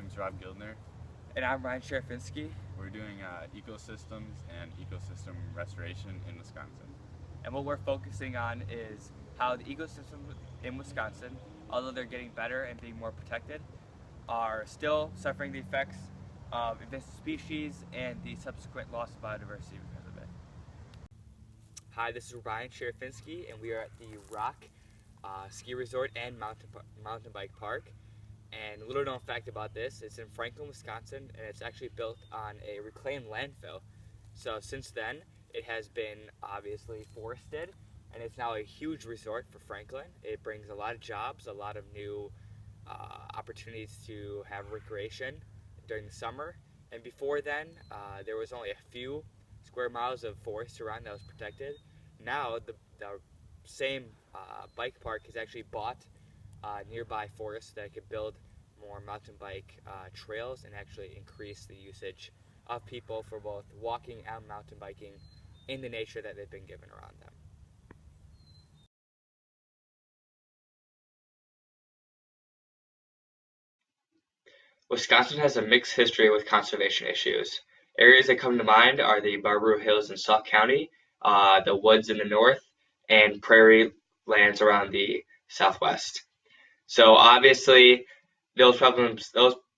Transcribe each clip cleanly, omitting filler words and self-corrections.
name's Rob Gildner. And I'm Ryan Sharafinsky. We're doing ecosystems and ecosystem restoration in Wisconsin. And what we're focusing on is how the ecosystems in Wisconsin, although they're getting better and being more protected, are still suffering the effects of invasive species and the subsequent loss of biodiversity because of it. Hi, this is Ryan Sharafinsky, and we are at the Rock Ski Resort and mountain bike park. And a little known fact about this, it's in Franklin, Wisconsin, and it's actually built on a reclaimed landfill. So since then, it has been obviously forested, and it's now a huge resort for Franklin. It brings a lot of jobs, a lot of new opportunities to have recreation during the summer. And before then, there was only a few square miles of forest around that was protected. Now, the same bike park has actually bought nearby forests so that it could build more mountain bike trails and actually increase the usage of people for both walking and mountain biking in the nature that they've been given around them. Wisconsin has a mixed history with conservation issues. Areas that come to mind are the Barbaro Hills in Sauk County, the woods in the north, and prairie lands around the southwest. So obviously, those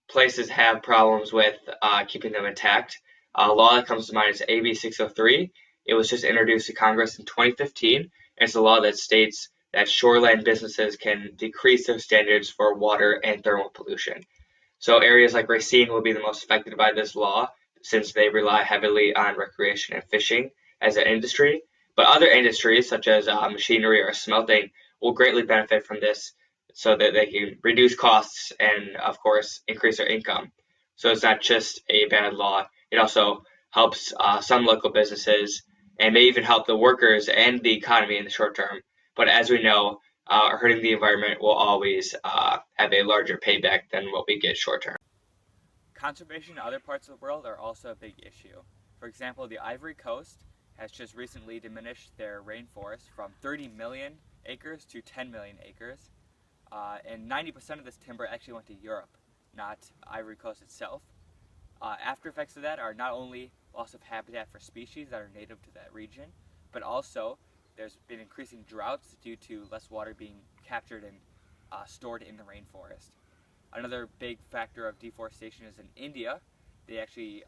places have problems with keeping them intact. A law that comes to mind is AB 603. It was just introduced to Congress in 2015, and it's a law that states that shoreline businesses can decrease their standards for water and thermal pollution. So areas like Racine will be the most affected by this law since they rely heavily on recreation and fishing as an industry. But other industries such as machinery or smelting will greatly benefit from this so that they can reduce costs and, of course, increase their income. So it's not just a bad law. It also helps some local businesses and may even help the workers and the economy in the short term. But as we know, hurting the environment will always have a larger payback than what we get short term. Conservation in other parts of the world are also a big issue. For example, the Ivory Coast has just recently diminished their rainforest from 30 million acres to 10 million acres. And 90% of this timber actually went to Europe, not Ivory Coast itself. After effects of that are not only loss of habitat for species that are native to that region, but also there's been increasing droughts due to less water being captured and stored in the rainforest. Another big factor of deforestation is in India. They actually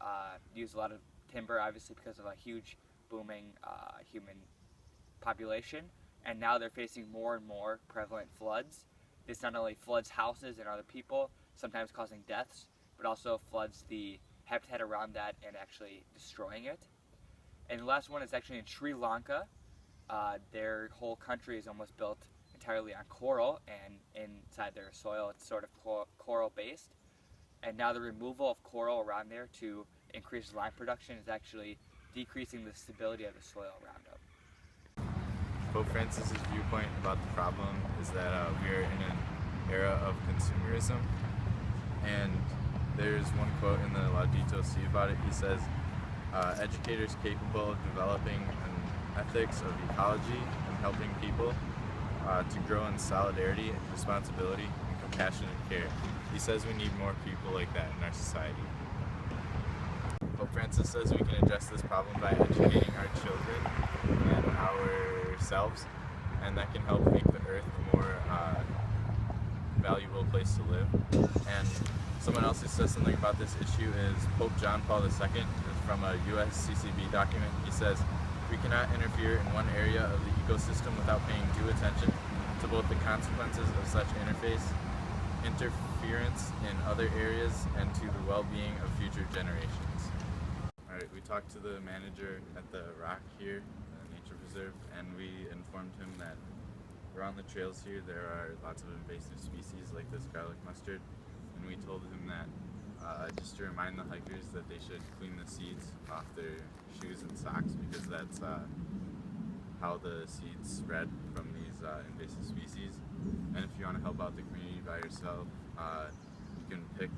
use a lot of timber, obviously because of a huge booming human population, and now they're facing more and more prevalent floods. This not only floods houses and other people, sometimes causing deaths, but also floods the habitat around that and actually destroying it. And the last one is actually in Sri Lanka. Their whole country is almost built entirely on coral, and inside their soil it's sort of coral based. And now the removal of coral around there to increase lime production is actually decreasing the stability of the soil around them. Pope Francis's viewpoint about the problem is that we are in an era of consumerism, and there's one quote in the Laudito Si about it. He says, educators capable of developing an ethics of ecology and helping people to grow in solidarity, responsibility, and compassionate care. He says we need more people like that in our society. Pope Francis says we can address this problem by educating our children and ourselves, and that can help make the earth a more valuable place to live. And someone else who says something about this issue is Pope John Paul II. It's from a USCCB document. He says, "We cannot interfere in one area of the ecosystem without paying due attention to both the consequences of such interference in other areas and to the well-being of future generations." Alright, we talked to the manager at the Rock here, the nature preserve, and we informed him that around the trails here there are lots of invasive species like this garlic mustard, and we told him that just to remind the hikers that they should clean the seeds off their shoes and socks, because that's how the seeds spread from these invasive species. And if you want to help out the community by yourself, you can pick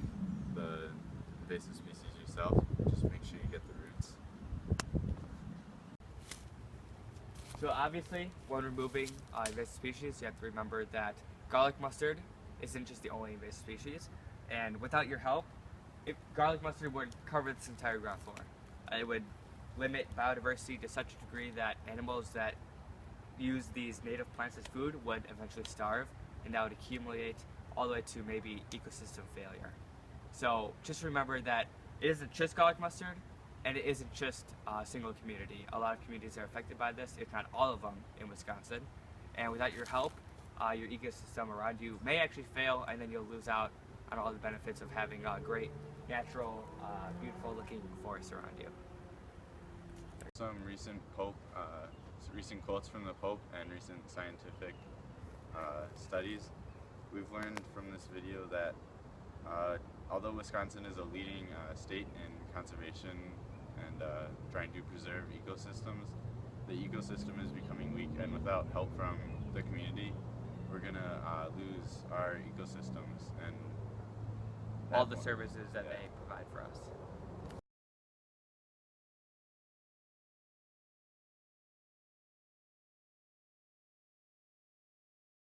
the invasive species yourself. Just make sure you get the roots. So obviously, when removing invasive species, you have to remember that garlic mustard isn't just the only invasive species. And without your help, garlic mustard would cover this entire ground floor. It would limit biodiversity to such a degree that animals that use these native plants as food would eventually starve, and that would accumulate all the way to maybe ecosystem failure. So just remember that it isn't just garlic mustard, and it isn't just a single community. A lot of communities are affected by this, if not all of them, in Wisconsin. And without your help, your ecosystem around you may actually fail, and then you'll lose out on all the benefits of having a great, natural, beautiful-looking forest around you. Some recent recent quotes from the Pope and recent scientific studies. We've learned from this video that although Wisconsin is a leading state in conservation and trying to preserve ecosystems, the ecosystem is becoming weak, and without help from the community, we're gonna lose our ecosystems and all the services that they provide for us.